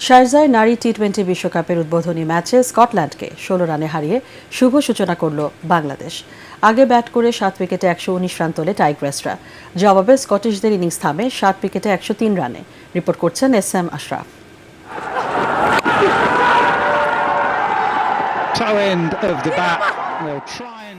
শারজায় নারী টি-20 বিশ্বকাপের উদ্বোধনী ম্যাচে স্কটল্যান্ডকে ১৬ রানে হারিয়ে শুভ সূচনা করল বাংলাদেশ। আগে ব্যাট করে ৭ উইকেটে ১১৯ রান তোলে টাইগ্রেসরা। জবাবে স্কটিশদের ইনিংস থামে ৭ উইকেটে ১০৩ রানে। রিপোর্ট করছেন এস.এম. আশরাফ।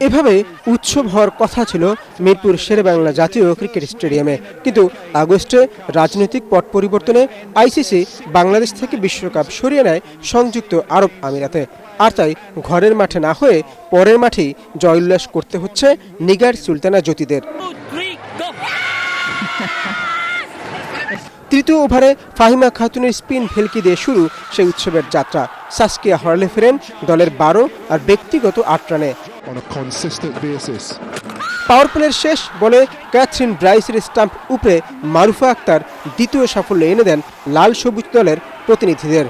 এভাবে উৎসব হওয়ার কথা ছিল মিরপুর শেরেবাংলা জাতীয় ক্রিকেট স্টেডিয়ামে, কিন্তু আগস্টে রাজনৈতিক পট পরিবর্তনে আইসিসি বাংলাদেশ থেকে বিশ্বকাপ সরিয়ে নেয় সংযুক্ত আরব আমিরাতে। আর তাই ঘরের মাঠে না হয়ে পরের মাঠেই জয়োল্লাস করতে হচ্ছে নিগার সুলতানা জ্যোতিদের। তৃতীয় ওভারে ফাহিমা খাতুনের স্পিন ভেলকি দিয়ে শুরু সেই উৎসবের যাত্রা। সাসকিয়া হরলে ফেরেন দলের ১২ আর ব্যক্তিগত ৮ রানে। পাওয়ার প্লের শেষ বলে ক্যাথরিন ব্রাইসের স্টাম্প উপরে মারুফা আক্তার দ্বিতীয় সাফল্য এনে দেন লাল সবুজ দলের প্রতিনিধিদের।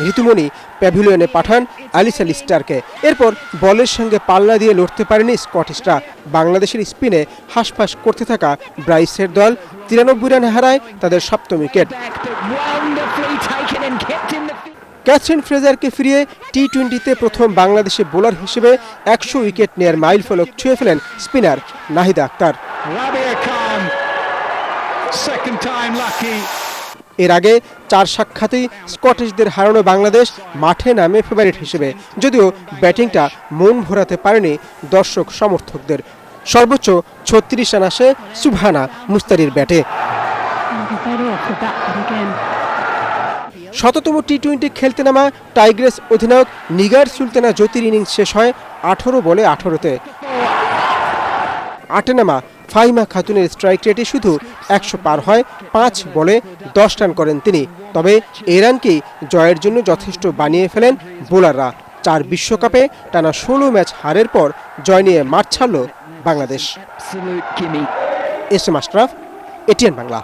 ঋতুমণি প্যাভিলিয়নে পাঠান আলিসা লিস্টারকে। এরপর বলের সঙ্গে পাল্লা দিয়ে লড়তে পারেনি স্কটিশরা। বাংলাদেশের স্পিনে হাঁসফাঁস করতে থাকা ব্রাইসের দল ৯৩ রানে হারায় তাদের সপ্তম উইকেট। ক্যাথরিন ফ্রেজারকে ফিরিয়ে টি-20তে প্রথম বাংলাদেশি বোলার হিসেবে ১০০ উইকেট নেয়ার মাইলফলক ছুঁয়ে ফেলেন স্পিনার নাহিদা আক্তার। এর আগে ৪ সাক্ষাতেই স্কটিশদের হারানো বাংলাদেশ মাঠে নামে ফেভারিট হিসেবে, যদিও ব্যাটিংটা মন ভরাতে পারেনি দর্শক সমর্থকদের। সর্বোচ্চ ৩৬ রান আসে সুবহানা মুস্তারির ব্যাটে। শততম টি-20 খেলতে নামা টাইগ্রেস অধিনায়ক নিগার সুলতানা জ্যোতির ইনিংস শেষ হয় ১৮ বলে ১৮-তে। আটে নামা ফাহিমা খাতুনের স্ট্রাইক রেটে শুধু ১০০ পার হয়, ৫ বলে ১০ রান করেন তিনি। তবে এই রানকেই জয়ের জন্য যথেষ্ট বানিয়ে ফেলেন বোলাররা। ৪ বিশ্বকাপে টানা ১৬ ম্যাচ হারের পর জয় নিয়ে মাঠ ছাড়ল বাংলাদেশ। এস.এম. আশরাফ, এটিএন বাংলা।